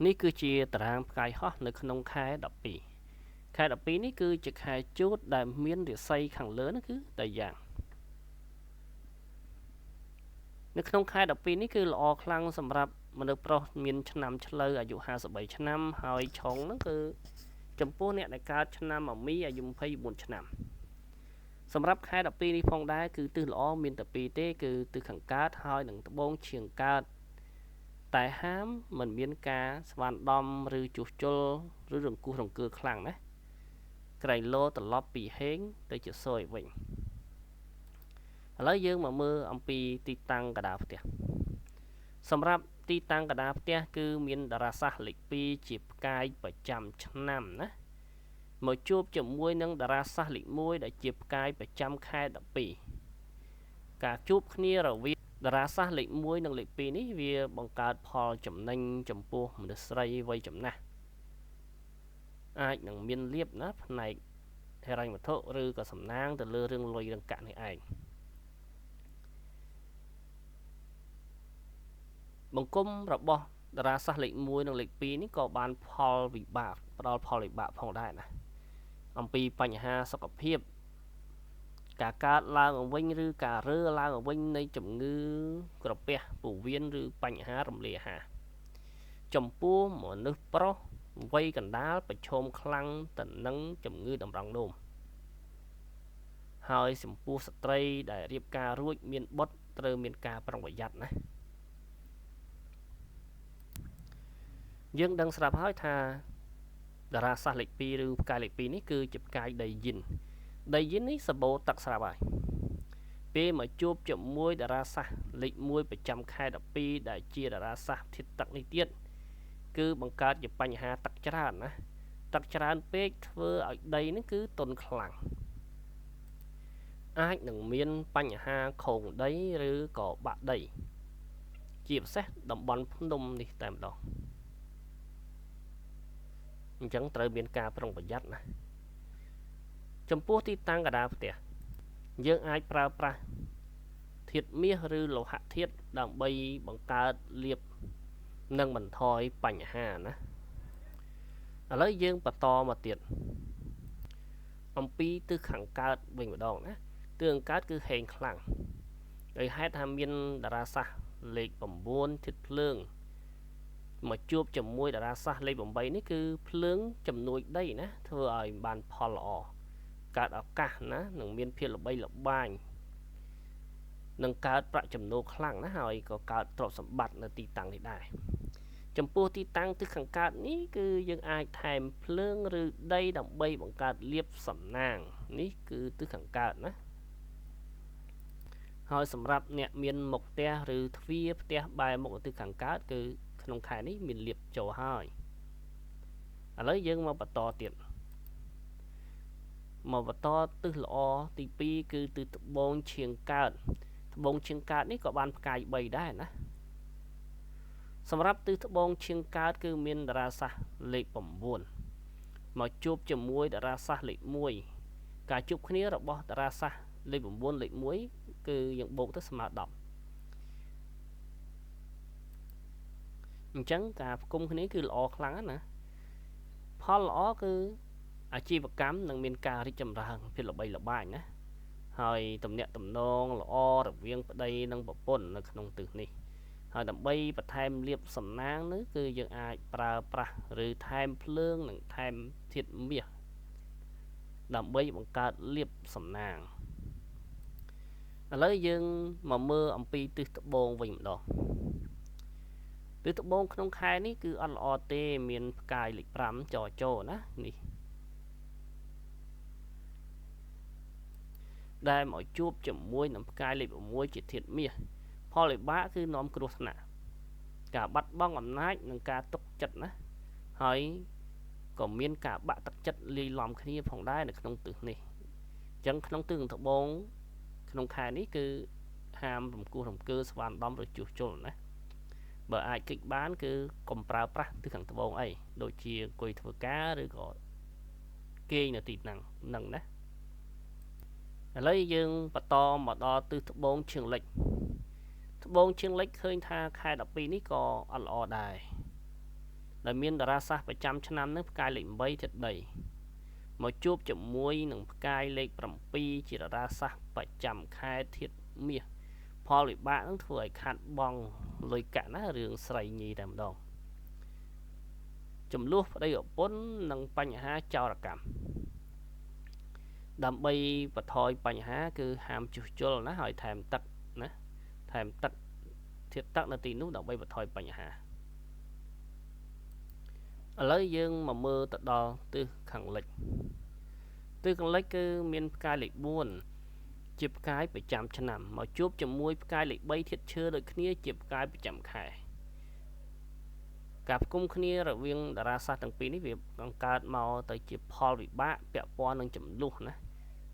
នេះគឺជាតារាងផ្កាយហោះនៅក្នុងខែ12ខែ12នេះគឺជាខែជូតដែលមានរាសីខាងលើនោះគឺតែយ៉ាងនៅក្នុងខែ12នេះគឺល្អខ្លាំងសម្រាប់មនុស្សប្រុសមានឆ្នាំឆ្លូវអាយុ53ឆ្នាំហើយឆុងហ្នឹងគឺចំពោះអ្នកដែលកើតឆ្នាំមមីអាយុ24ឆ្នាំសម្រាប់ខែ12នេះផងដែរគឺទិសល្អមានតែពីរទេគឺទិសខាងកើតហើយនឹងត្បូងឈៀងកើតតែហាមមិនមានការស្វានដំឬជួសជុលឬរង្គោះរង្គើខ្លាំងណាក្រែងលោត្រឡប់ពីហេងទៅជាសយវិញឥឡូវយើងមកមើលអំពីទីតាំងកណ្ដាលផ្ទះសម្រាប់ទីតាំងកណ្ដាលផ្ទះគឺមានតារាសាស្ត្រលេខ2ជាផ្កាយប្រចាំឆ្នាំណាមកជួបជាមួយនឹងតារាសាស្ត្រលេខ1ដែលជាផ្កាយប្រចាំខែ12ការជួបគ្នារវាងតារាសាស្ត្រលេខ1និងលេខ2នេះវាបង្កើតផលចំណេញចំពោះមនុស្សស្រីវ័យចំណាស់អាចនឹងមានលៀបណាផ្នែកហិរញ្ញវត្ថុឬក៏សំណាងទៅលើរឿងលុយរឿងកាក់នេះឯងបង្គំរបស់តារាសាស្ត្រលេខ1និងលេខ2នេះក៏បានផលវិបាកផ្ដល់ផលវិបាកផងដែរណាអំពីបញ្ហាសុខភាពការកើតឡើងវិញឬការរើឡើងវិញនៃជំងឺក្រពះពោះវៀនឬបញ្ហារំលាយអាហារចំពោះមនុស្សប្រុសវ័យកណ្ដាលប្រឈមខ្លាំងទៅនឹងជំងឺតម្រង់នោមហើយចំពោះស្ត្រីដែលរៀបការរួចមានបុត្រត្រូវមានការប្រុងប្រយ័ត្នណាយើងដឹងស្រាប់ហើយថាតារាសាស្ត្រលេខ2ឬផ្កាយលេខ2នេះគឺជាផ្កាយដីយិននេះសបោទឹកស្រាប់ហើយពេលមកជួបជាមួយតារាសាស្ត្រលេខ1ប្រចាំខែ12ដែលជាតារាសាស្ត្រធាតុទឹកនេះទៀតគឺបង្កើតជាបញ្ហាទឹកច្រើនណាទឹកច្រើនពេកធ្វើឲ្យដីនេះគឺទន់ខ្លាំងអាចនឹងមានបញ្ហាខូងដីឬក៏បាក់ដីជាពិសេសតំបន់ភ្នំនេះតែម្ដងអញ្ចឹងត្រូវមានការប្រុងប្រយ័ត្នណាចំពោះទីតាំងកណ្ដាលផ្ទះយើងអាចប្រើប្រាស់ធាតុមាសឬលោហៈធាតុដើម្បីបង្កើតលាបនិងបន្ថយបញ្ហាណាឥឡូវយើងបន្តមកទៀតអំពីទិសខាងកើតវិញម្ដងណាទិសខាងកើតគឺហេងខ្លាំងដោយហេតុថាមានតារាសាស្ត្រលេខ9ធាតុភ្លើងមកជួបជាមួយតារាសាស្ត្រលេខ8នេះគឺភ្លើងជំនួយដីណាធ្វើឲ្យបានផលល្អកើតឱកាសណានឹងមានភាពល្បីល្បាញនឹងកើតប្រាក់ចំណូលខ្លាំងណាហើយក៏កើតទ្រព្យសម្បត្តិនៅទីតាំងនេះដែរចំពោះទីតាំងទិសខាងកើតនេះគឺយើងអាចថែមភ្លើងឬដីដើម្បីបង្កើតលាភសំណាងនេះគឺទិសខាងកើតណាហើយសម្រាប់អ្នកមានមុខផ្ទះឬទ្វារផ្ទះបែរមុខទៅទិសខាងកើតគឺក្នុងខែនេះមានលាភចូលហើយឥឡូវយើងមកបន្តទៀតទិសល្អទី2គឺទិសត្បូងឈៀងកើតត្បូងឈៀងកើតនេះក៏បានផ្កាយ3ដែរណាសម្រាប់ទិសត្បូងឈៀងកើតគឺមានតារាសាស្ត្រលេខ9មកជួបជាមួយតារាសាស្ត្រលេខ1ការជួបគ្នារបស់តារាសាស្ត្រលេខ9លេខ1គឺយើងបូកទៅស្មើ10អញ្ចឹងការផ្គុំគ្នាគឺល្អខ្លាំងណាផលល្អគឺអាជីវកម្មនឹងមានការរីកចម្រើនភាពល្បីល្បាញណាហើយទំនាក់ទំនងល្អរវាងប្តីនិងប្រពន្ធនៅក្នុងទិសនេះហើយដើម្បីបន្ថែមលាភសំណាងនោះគឺយើងអាចប្រើប្រាស់ឬថែមភ្លើងនិងថែមធាតុមាសដើម្បីបង្កើតលាភសំណាងឥឡូវយើងមកមើលអំពីទិសត្បូងវិញម្ដងទិសត្បូងក្នុងខែនេះគឺអត់ល្អទេមានផ្កាយលេខ5ចចូលណានេះដែលមកជួបជាមួយនឹងផ្កាយលេខ6ជាធាតុមាសផលវិបាកគឺនាំគ្រោះថ្នាក់ការបាត់បង់អំណាចនិងការទុកចិត្តណាហើយក៏មានការបាក់ទឹកចិត្តលាយឡំគ្នាផងដែរនៅក្នុងទិសនេះអញ្ចឹងក្នុងទិសត្បូងក្នុងខែនេះគឺហាមរំគោះរំកើស្វានដំឬជួសជុលណាបើអាចគិតបានគឺកុំប្រើប្រាស់ទិសខាងត្បូងអីដូចជាអង្គុយធ្វើការឬក៏គេងនៅទីហ្នឹងណាឥឡូវយើងបន្តមកដល់ទិសត្បូងឈៀងលិចត្បូងឈៀងលិចឃើញថាខែ12នេះក៏អត់ល្អដែរ ដែលមានតារាសាស្ត្រប្រចាំឆ្នាំនឹងផ្កាយលេខ8ធាតុដីមកជួបជាមួយនឹងផ្កាយលេខ7ជាតារាសាស្ត្រប្រចាំខែធាតុមាសផលវិបាកនឹងធ្វើឲ្យខាត់បងលុយកាក់ណារឿងស្រីញីតែម្ដងចំនួនប្តីប្រពន្ធនិងបញ្ហាចោរកម្មដើម្បីបន្ថយបញ្ហាគឺហាមជួសជុលណាហើយថែមទឹកណាថែមទឹកធាតុទឹកនៅទីនោះដើម្បីបន្ថយបញ្ហាឥឡូវយើងមកមើលទៅដល់ទិសខាងលិចទិសខាងលិចគឺមានផ្កាយលេខ4ជាផ្កាយប្រចាំឆ្នាំមកជួបជាមួយផ្កាយលេខ3ធាតុឈើដូចគ្នាជាផ្កាយប្រចាំខែការផ្គុំគ្នារវាងតារាសាស្ត្រទាំងពីរនេះវាបង្កើតមកទៅជាផលវិបាកពាក់ព័ន្ធនឹងចំនួនណា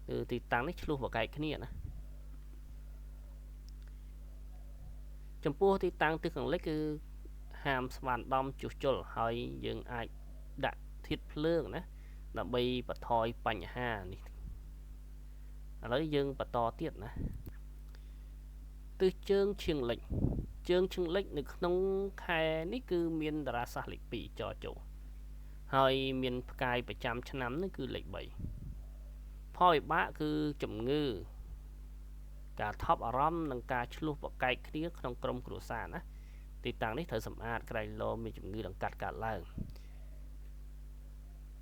គឺទីតាំងនេះឆ្លោះប្រកែកគ្នាណាចំពោះទីតាំងទិសខាងលិចគឺហាមស្វានដំជួសជុលហើយយើងអាចដាក់ធាតុភ្លើងណាដើម្បីបន្ថយបញ្ហានេះឥឡូវយើងបន្តទៀតណាទិសជើងឈៀងលិចជើងឈៀងលិចនៅក្នុងខែនេះគឺមានតារាសាស្ត្រលេខ2ចចូលហើយមានផ្កាយប្រចាំឆ្នាំនេះគឺលេខ3ផលវិបាកគឺជំងឺការថប់អារម្មណ៍និងការឆ្លោះប្រកែកគ្នាក្នុងក្រុមគ្រួសារណាទីតាំងនេះត្រូវសម្អាតក្រែងលោមានជំងឺដង្កាត់កើតឡើង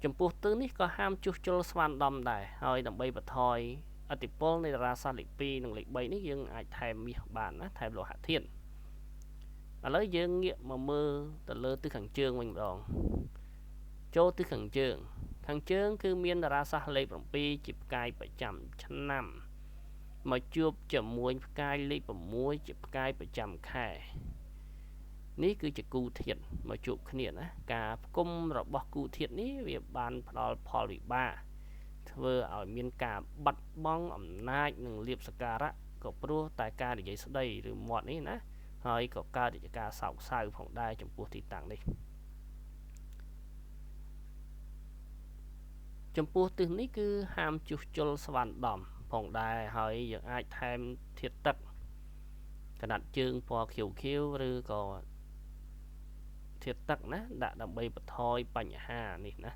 ចំពោះទិសនេះក៏ហាមជួសជុលស្វានដំដែរហើយដើម្បីបន្ថយឥទ្ធិពលនៃតារាសាស្ត្រលេខ2និងលេខ3នេះយើងអាចថែមមាសបានណាថែមលោហៈធាតុឥឡូវយើងងាកមកមើលទៅលើទិសខាងជើងវិញម្ដងចូលទិសខាងជើងគឺមានតារាសាស្ត្រលេខ7ជាផ្កាយប្រចាំឆ្នាំមកជួបជាមួយផ្កាយលេខ6ជាផ្កាយប្រចាំខែនេះគឺជាគូធាតុមកជួបគ្នាណាការផ្គុំរបស់គូធាតុនេះវាបានផ្ដល់ផលវិបាកធ្វើឲ្យមានការបាត់បង់អំណាចនិងលៀបសក្ការៈក៏ព្រោះតែការនិយាយស្ដីឬមាត់នេះណាហើយក៏កើតជាការសោកសៅផងដែរចំពោះទីតាំងនេះចំពោះទិសនេះគឺហាមជួសជុលស្វានដំផងដែរហើយយើងអាចថែមធាតុទឹកកណាត់ជើងពណ៌ខៀវឬក៏ធាតុទឹកណាដាក់ដើម្បីបន្ថយបញ្ហានេះណា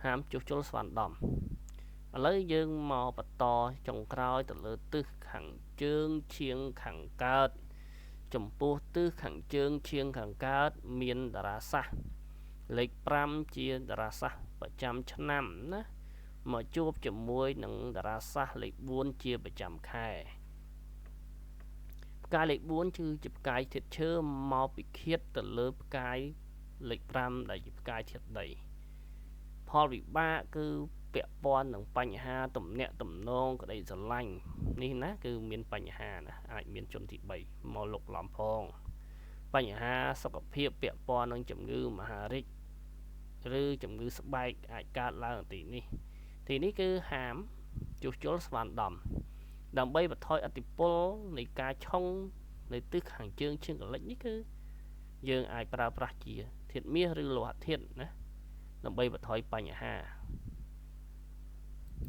ហាមជួសជុលស្វានដំឥឡូវយើងមកបន្តចុងក្រោយទៅលើទិសខាងជើងឈៀងខាងកើតចំពោះទិសខាងជើងឈៀងខាងកើតមានតារាសាស្ត្រលេខ5ជាតារាសាស្ត្រប្រចាំឆ្នាំណាមកជួបជាមួយនឹងតារាសាស្ត្រលេខ4ជាប្រចាំខែផ្កាយលេខ4គឺជាផ្កាយធាតុឈើមកពិឃាតទៅលើផ្កាយលេខ5ដែលជាផ្កាយធាតុដីផលវិបាកគឺពាក់ព័ន្ធនឹងបញ្ហាទំនាក់ទំនងក្តីស្រឡាញ់នេះណាគឺមានបញ្ហាណាអាចមានជនទី3មកលុកឡំផងបញ្ហាសុខភាពពាក់ព័ន្ធនឹងជំងឺមហារីកឬជំងឺស្បែកអាចកើតឡើងទីនេះគឺហាមជួសជុលស្វានដំដើម្បីបន្ថយឥទ្ធិពលនៃការឆុងនៅទិសខាងជើងឈៀងកលិចនេះគឺយើងអាចប្រើប្រាស់ជាធាតុមាសឬលោហៈធាតុណាដើម្បីបន្ថយបញ្ហា